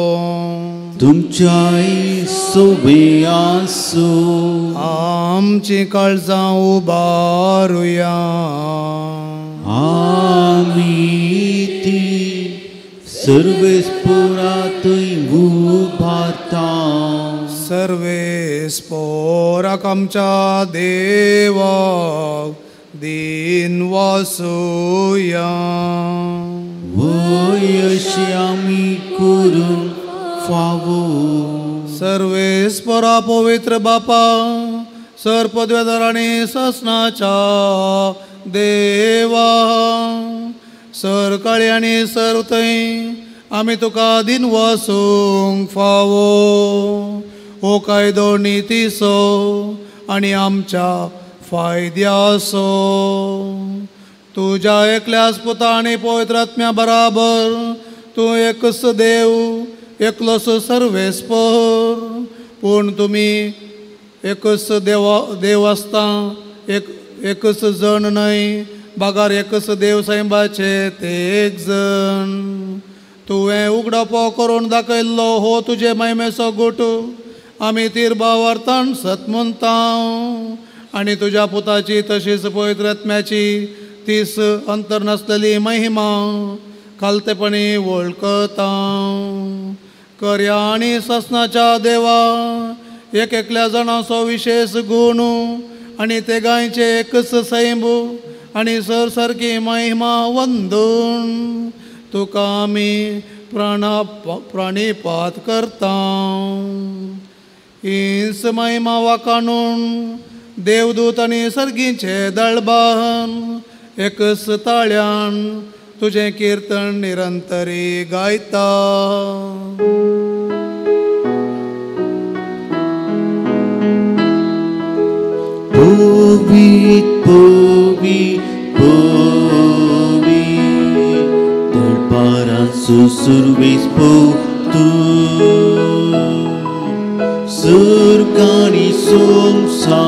तुमच्याय सोबे आसो. आमची काळजां उबारुया. आमी ती सर्वेस्परांतय उबारता. सर्वेस्पराक आमच्या देवाक दिन वासुया. वयशे आमी करूंक फावो. सर्वेस्परा पवित्र बापा सर पदवेदारांनी ससनाच्या देवा सर काळी आनी सर थंय आमी तुका दिन वासूंक फावो. हो कायदो नितीसो आणि आमच्या फायद्यासो. तुझ्या एकल्याच पुता आणि पवित्र आत्म्या बराबर तू एकच देव एकलोच सर्वेस्पर, पूण तुम्ही एकच देव आसता एकच जण न्हय, बागार एकच देव सैबाचे ते एक जण. तुवें उगडापो करून दाखयल्लो हो तुजे महिमेचो गुट आमी तिरबावार्थान सत म्हणटा, आनी तुज्या पुताची तशीच पवित्र आत्म्याची तीस अंतर नासलेली महिमा खालतेपणी वळखता. कर्या आनी ससनाच्या देवा एक एकल्या जाणांचो विशेष गुण आनी ते गायचे एकच सैब आनी सरसारकी महिमा वंदून तुका आमी प्राणीपात करता. इंस महिमा वाकाणून देवदूत आनी सर्गीचे दळबान एकच ताळ्यान तुझे कीर्तन निरंतरी गायता. Povit, povit, povit, dălparan susurvis povtu, sărcanii somsa,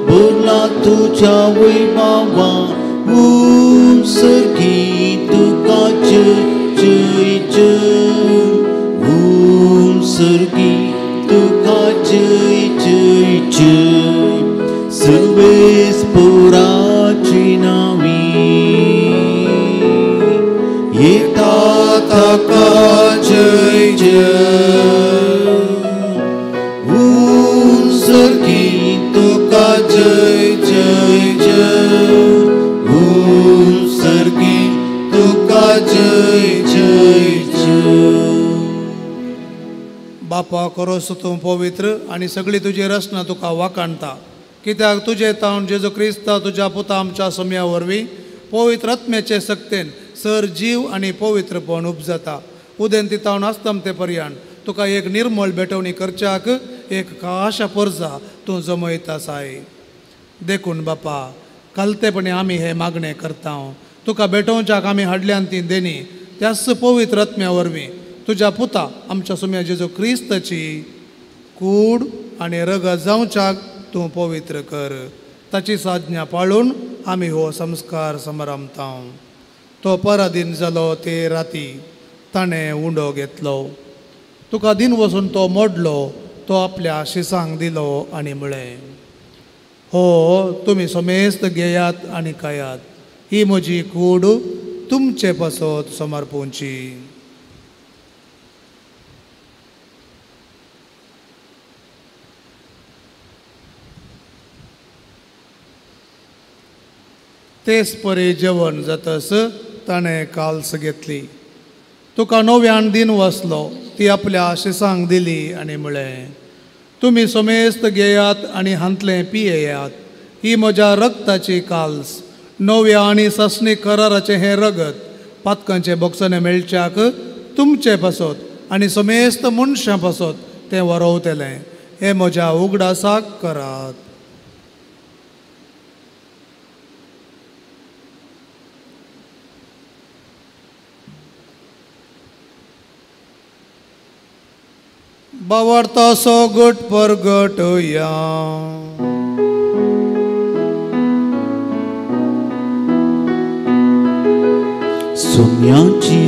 burla tucea uimava, sărchi tuca ce-i ce, sărchi tuca ce-i ce. Sâlves poraci nami, e tata ca ce-i ce, sărchito ca ce-i ce, sărchito ca ce-i ce. बापा करोस तूं पवित्र आनी सगळी तुजी रचना तुका वाकाणता, कित्याक तुजे तावन जेजू Crysta तुज्या पुता आमच्या सम्या वरवीं पवित्र आत्म्याचे सक्तेन सर जीव आनी पवित्रपण उपजता. उदेंती तावन आसता ते पर्यंत तुका एक निर्मळ भेटवणी करच्याक एक खाशा परजा तूं जमयता साय. देखून बापा खालतेपणी आमी हे मागणें करता, तुका भेटोवच्याक आमी हाडल्यान ती देणी त्याच पवित्र आत्म्या वरवीं तुज्या पुता आमच्या सम्या जेजू क्रिस्ताची कूड आनी रगत जावच्याक तूं पवित्र कर. ताची साज्ञा पाळून आमी हो संस्कार समरमता. तो पराधीन जालो ते राती ताणें उंडो घेतलो, तुका दिन वचून तो मोडलो, तो आपल्या शिसांक दिलो आनी म्हळें, हो तुमी समेस्त घेयात आनी खायात, ही म्हजी कूड तुमचे पासत समर्पूंची. तेच परी जेवण जातस ताणें काल्स घेतली, तुका नव्यान दिन वसलो, ती आपल्या शिसांक दिली आनी म्हळें, तुमी समेस्त घेयात आनी हांतलें पियेयात, ही म्हज्या रगताची काल्स, नव्या आनी ससनी कराराचें हें रगत पातकांचे बक्षणे मेळच्याक तुमचे पासत आनी समेस्त मनशां पासत तें वरवतलें. हें म्हज्या उगडासाक करात. बावरता सो गट परगटया. सोम्याची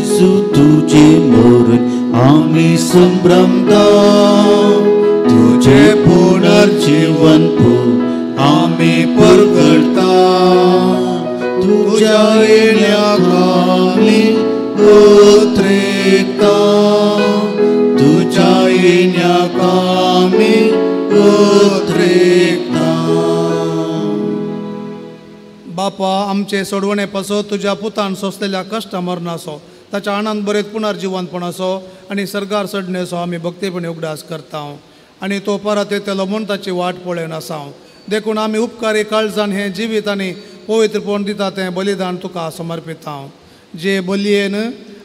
तुझे मरण आम्ही संभ्रमता, तुझे पुनर्जीवन आम्ही परगटता. तुझ्या येण्याक आम्ही उतरेता, तुझ्या येण्याक आम्ही उतरेता. बापा आमचे सोडवणे पासो तुझ्या पुतान सोंसलेल्या कश्ट मरणाचो ताच्या आनंद बरेत पुनर्जीवनपणाचो आनी सर्गार चडणेचो आमी भक्तीपणी उगडास करता आनी तो परत येतलो म्हूण ताची वाट पळयन आसा. देखून आमी उपकारी काळजान हें जिवीत आनी पवित्रपण दिता तें बलिदान तुका समर्पिता. जे बलयेन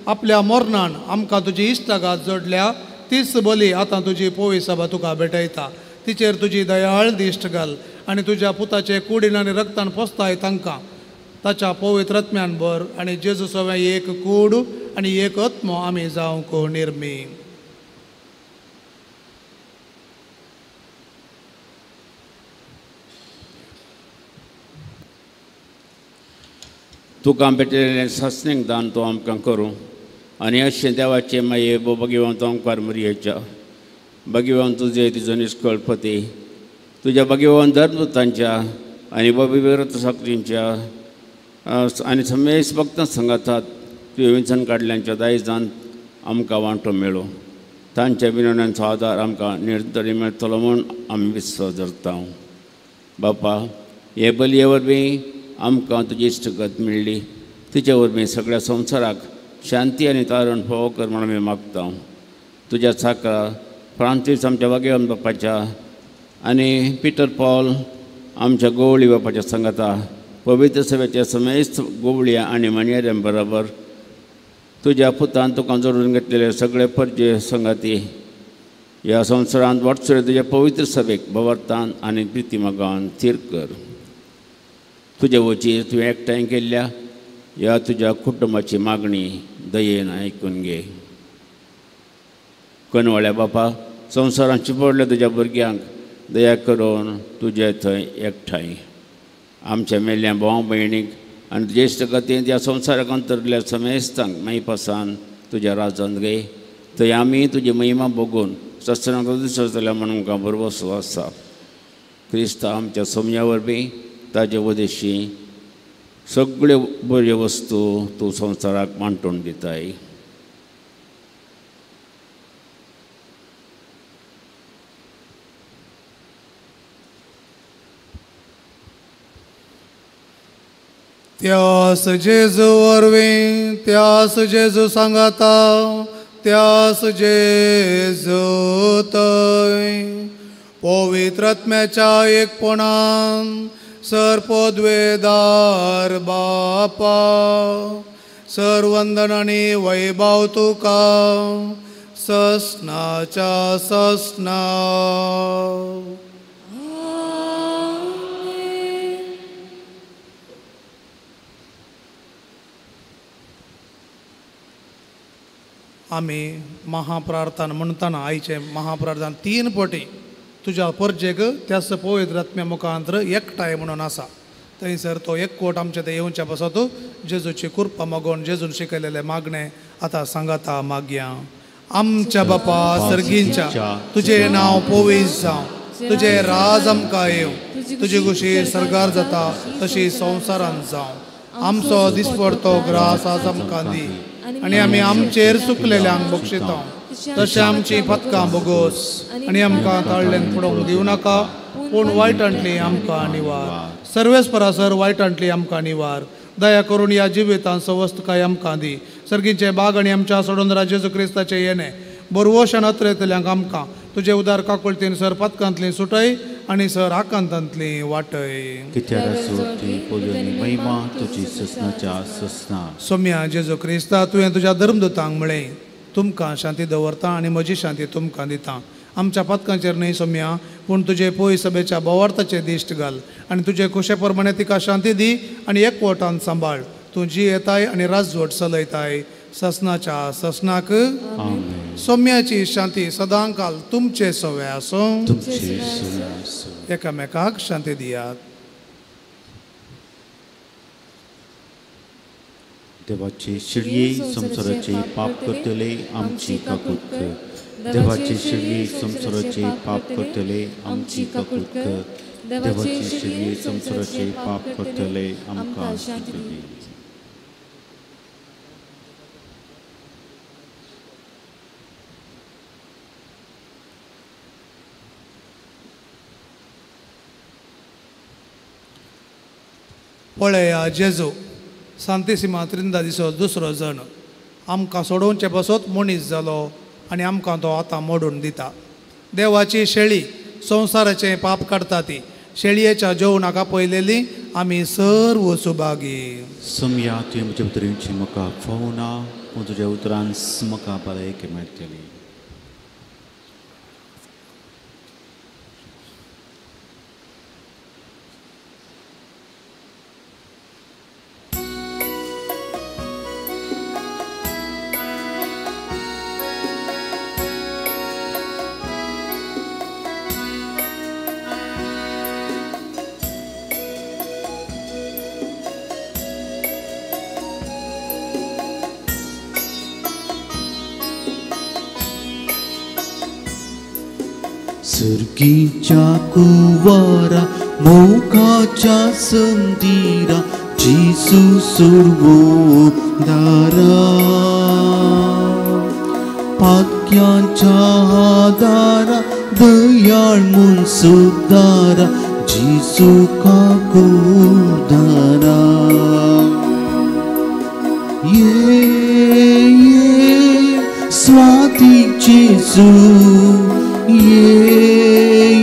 आपल्या मरणान आमकां तुजी इश्टागात जोडल्या तीच बली आतां तुजी पोवी सभा तुका भेटयता. तिचेर तुजी दयाळ दिश्ट घाल आनी तुज्या पुताचे कुडीन आनी रक्तान पोसताय तांकां ताच्या पवित्र आत्म्यान भर आनी जेजू सवे एक कूड आनी एक आत्मो आमी जावंक निर्मी. तुका भेटलेलें सासणेक दान तूं आमकां करूं आनी अशें देवाचे माये भगिवंत ओंकार मरियेच्या भगिवंत तुजे तिजो निश्कळपती तुज्या भगिवंत धर्मदूतांच्या आनी पवित्र साखरींच्या आनी समेस भक्तां सांगातात तुवें विंचन काडल्यांच्या दायजान आमकां वांटो मेळो. तांच्या विनवण्यांचो आदार आमकां निर्तरी मेळटलो म्हूण आमी विस्वास धरता. बापा, हे बलये वरवीं आमकां तुजी इश्टगत मेळ्ळी. तिचे वरवीं सगळ्या संवसाराक शांती आनी तारण फोव कर म्हूण आमी मागता. तुज्या चाका फ्रांसीस आमच्या वागेवन बापाच्या आनी पिटर पॉल आमच्या गोवळी बापाच्या सांगाता पवित्र सभेच्या समेस्त गोवळ्या आनी मणयाऱ्यां बरोबर तुज्या पुतान तुका जोडून घेतलेले सगळे परजे संगाती ह्या संवसारांत वाटसुरे तुज्या पवित्र सभेक भवर्तान आनी प्रिती मोगान थीर कर. तुजे वचीर तुवें एकठांय केल्ल्या ह्या तुज्या कुटुंबाची मागणी दयेन आयकून घे. कनवळ्या बापा, संवसारांत चिपडल्या तुज्या भुरग्यांक दया करून तुजे थंय एकठांय. आमच्या मेल्ल्या भाव भयणीक आनी तुजे इश्टगतींत ह्या संवसाराक अंतरल्या समेस्तांक माई पासान तुज्या राजांत घे. थंय आमी तुजी महिमा बघून सस्त्रांक दिसतल्या म्हणून आमकां भरवसो आसा. क्रिस्ता आमच्या सोमया वरवीं ताजे वदेशी सगळ्यो बऱ्यो वस्तू तूं संवसाराक वांटून दिताय. त्यास जेजू वरवीं त्यास जेजू सांगाता त्यास जेजू थंय पवित्र आत्म्याच्या एकपणान सरपदवेदार बापा सर्वंदन आनी वैभव तुका ससनाच्या ससना. आमी महाप्रार्थना म्हणटाना आयचे महाप्रार्थना 3 पटी तुज्या परजेक त्याच पवित्र आत्म्या मुखांतर एकठांय म्हणून आसा. थंयसर तो एकवट आमचे ते येवचे पासत जेजूची कृपा मागून जेजून शिकयलेले मागणे आतां सांगाता मागया. आमच्या बापा सर्गींच्या तुझे नांव पवित्र जावं, तुझे राज आमकां येवं, तुजी कुशी सरकार जाता तशी संवसारांत जावं. आमचो दिसपडतो ग्रास आज आमकां दी आनी आमी आमचेर चुकलेल्यांक बक्षिता तशें आमची पथकां बोगोस आनी आमकां ताळ्ळेन पडोवंक दिवं नाका पूण वायटांतली आमकां निवार. सर्वेस परासर वायटांतली आमकां निवार. दया करून ह्या जिवितांत सवस्त काय आमकां दी. सर्गीचे बाग आनी आमच्या सोडून जेजू क्रिस्ताचे येणे बरवोशान अत्रेतल्यांक आमकां तुजे उदार काकुळतीन सर पथकांतली सुटय आनी सर आकांतांतली वाटय. सोम्या जेजू क्रिस्ता तुवें तुज्या धर्मदूतांक म्हळें तुमकां शांती दवरता आनी म्हजी शांती तुमकां दिता. आमच्या पथकांचेर न्हय सोम्या पूण तुजे पळय सभेच्या भोवार्थाचेर दिश्ट घाल आनी तुजे कुशे प्रमाणे तिका शांती दी आनी एकवटान सांबाळ. तूं जी येताय आनी राजवट चलयताय ससनाच्या ससनाक. सोम्याची शांती सदांकाल तुमचे सवे आसूं. एकामेकाक शांती दियात. देवाचे शिडये संसाराचे पाप करतले आमची काकूट कर. देवाचे शिडये संसाराचे पाप करतले आमची काकूट कर. देवाचे शिडये संसाराचे पाप करतले आमकां शांती दी. पळया जेजू सांतिसिमा त्रिंदा दिसो दुसरो जण आमकां सोडोवचे पासत मनीस जालो आनी आमकां तो आतां मोडून दिता. देवाची शेळी संवसाराचें पाप काडटा ती शेळयेच्या जेवणाका पयलेली आमी सर्व सुभागी. सोम्या तुवें म्हज्या उतरांची म्हाका फोव ना पूण तुज्या उतरांत म्हाका भलायकी मेळटली. सर्गीच्या कुवारा मोगाच्या संधीरा जिसू सुरवोदारा पाक्यांच्या आदारा दयाळ म्हूण सुदारा जिसू काकुदारा ये स्वाती जिसू ये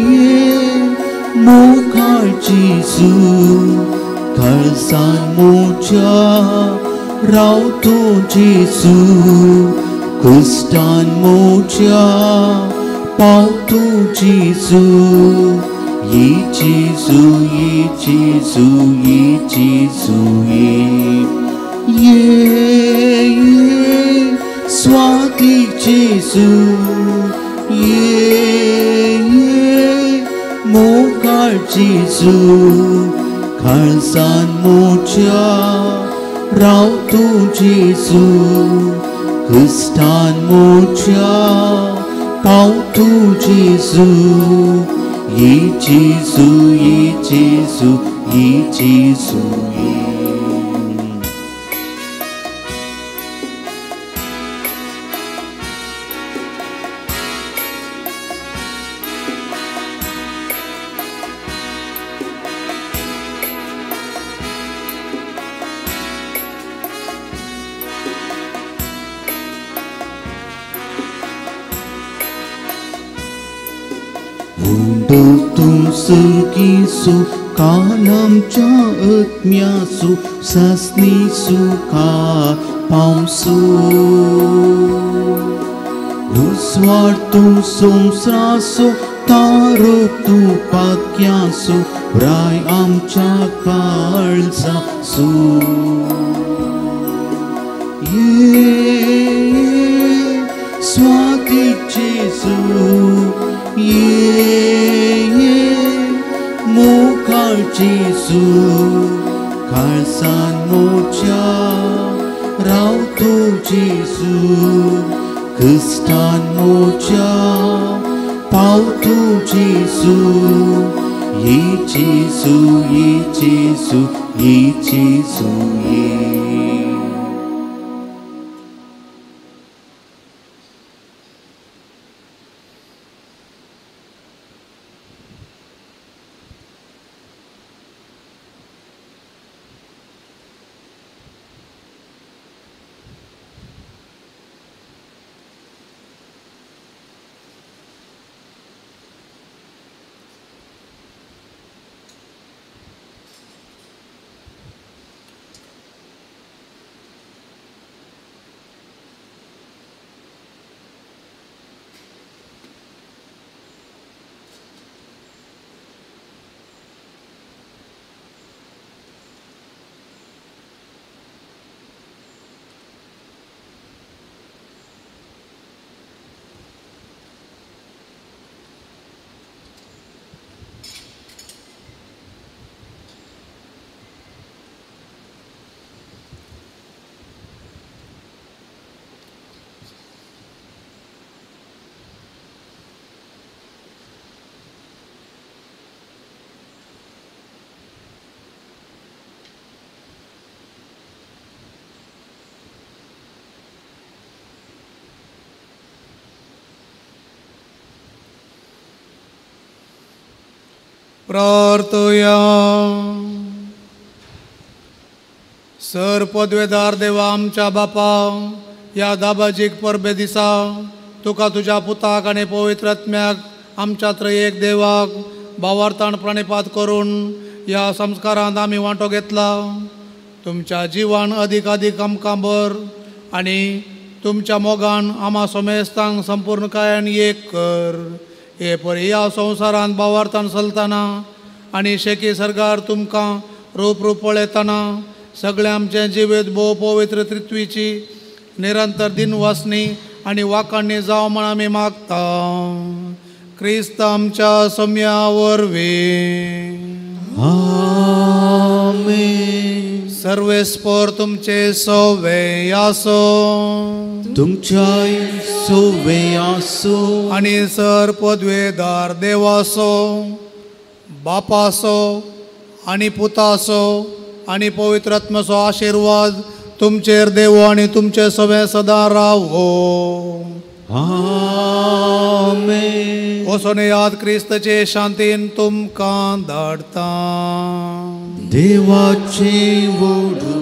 मोगाळ जिसू कळसान मोच्या रावतो जिसू कुस्तान मोच्या पावतो जिसू ये जिसू ये जिसू ये जिसू ये स्वाती जिसू ये मोगाळ जिसू कळसान मोच्या रावतो जिसू कुस्तान मोच्या पावतो जिसू ये जिसू ये जिसू ये जिसू सर्गीसु कालमच्या आत्म्यासु सासनीसु का पावसु उस्वार्तु संस्रासु तारोक तू पाक्यासु राय आमच्या काळजासु ये स्वाती जेसू ये मोगाळ जिसू कळसान मोच्या रावतो जिसू कुस्तान मोच्या पावतो जिसू ये जिसू ये जिसू ये जिसू ये प्रार्थया सर पदवेदार देवा आमच्या बापा या दाबाजीक परबे दिसा तुका तुझ्या पुताक आनी पवित्र आत्म्याक आमच्या त्रयेक देवाक भावार्थान प्रणिपात करून या संस्कारांत आमी वांटो घेतला तुमच्या जिवान अदीक अदीक आमकां बर आनी तुमच्या मोगान आम्हा समेस्तांक संपूर्णकायान एक कर हे परी ह्या संवसारांत भावार्थान चलतना आनी शेकी सरकार तुमकां रूप रूप पळयतना सगळें आमचें जिवीत भोव पवित्र त्रित्वीची निरंतर दिनवासनी आनी वाखाणणी जावं म्हण आमी मागता क्रिस्त आमच्या सम्या वरवीं आमेन। सर्वेस्पर तुमचे सवे आसो तुमच्याय सोवे आसो आणि सर पदवेदार देवासो बापासो आणि पुतासो आणि पवित्र आत्म्याचो आशीर्वाद तुमचेर देवो आणि तुमचे सवे सदा रावो. आमेन. वचोन याद क्रिस्ताचे शांतीन तुमकां धाडटा. देवाचे वोडू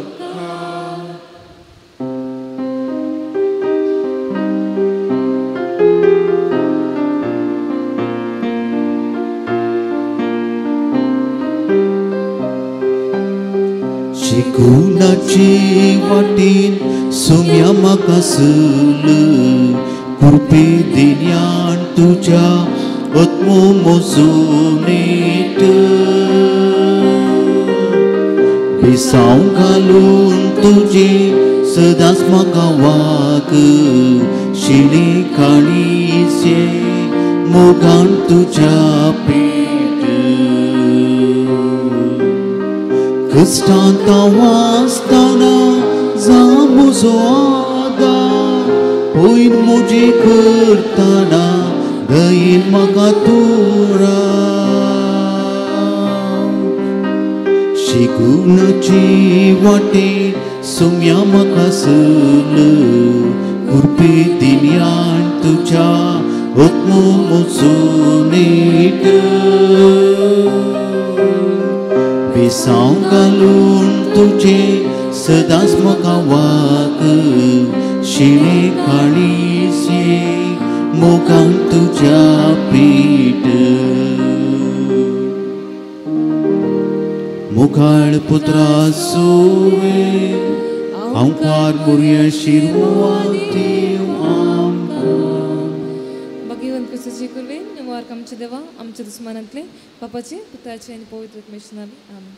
शिकुनाची वाटेन सोम्या म्हाका चल कृपे दिल्यान तुज्या आत्मो म्हजो नेट पिसांव घालून तुजे सदांच म्हाका वाग शिणे काळीचे मोगान तुज्या पेट कष्टांत वाचताना जा म्हजो आदार पयन म्हजी करताना दयेन म्हाका तूं राव. शिकुनाची वाटेन सोम्या म्हाका चल कृपे दिल्यान तुज्या आत्मो म्हजो नेट पिसांव घालून तुजे सदांच म्हाका वाग शिणे काळीचे मोगान तुज्या पेट मुखार पुत्रा सोवे हांव बरी आशिर्वाद दिव आमकां. भगवंत कृष्णाची कुरवे निवारक आमचे देवा आमच्या दुस्मानांतले बापाचे पुत्राचे आणि पवित्र आत्म्याचे नावे आमेन.